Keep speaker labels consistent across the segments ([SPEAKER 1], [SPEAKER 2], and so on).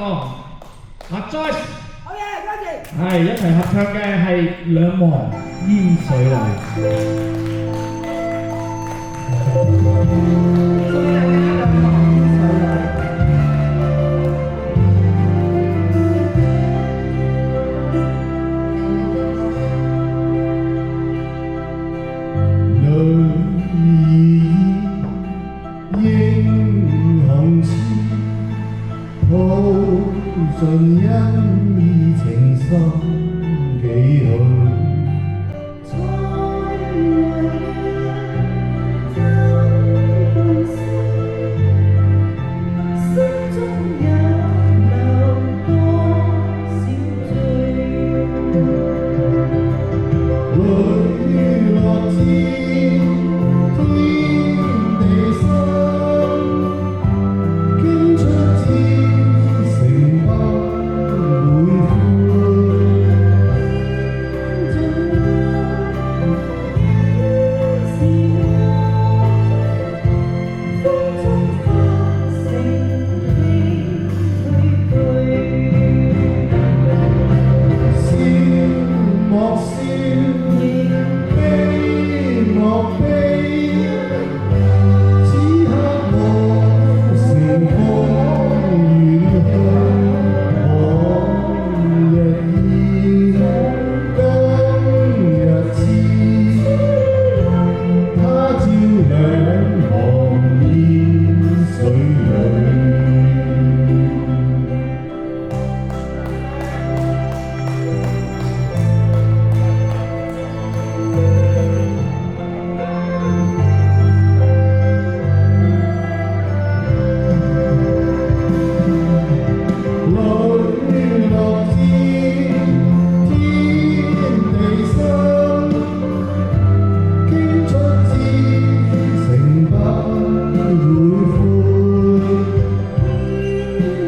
[SPEAKER 1] 阿 Joyce，
[SPEAKER 2] 好嘢，多謝。
[SPEAKER 1] 係一齊合唱嘅係兩忘煙水裏。
[SPEAKER 3] 盡因意情深幾許，
[SPEAKER 4] 在來日爭半生，心中也流多少醉。
[SPEAKER 3] 淚落至天地心，傾出至成百會悔。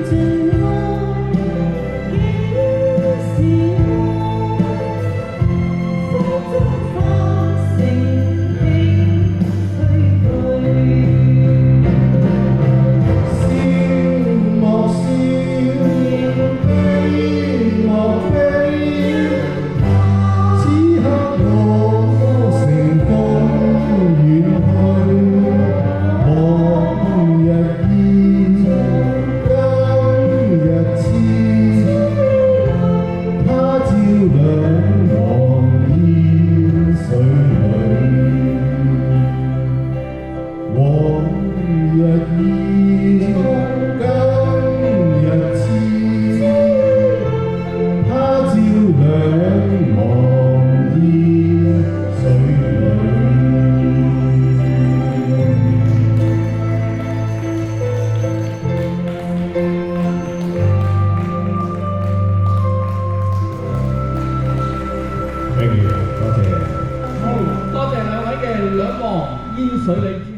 [SPEAKER 4] 盡愛是愛，風中化成輕退句。
[SPEAKER 3] 笑莫笑，悲莫悲，此刻我成風遠去，往日意，今日痴，他朝兩忘煙水裏。
[SPEAKER 1] 好，多謝兩位嘅兩忘煙水裏。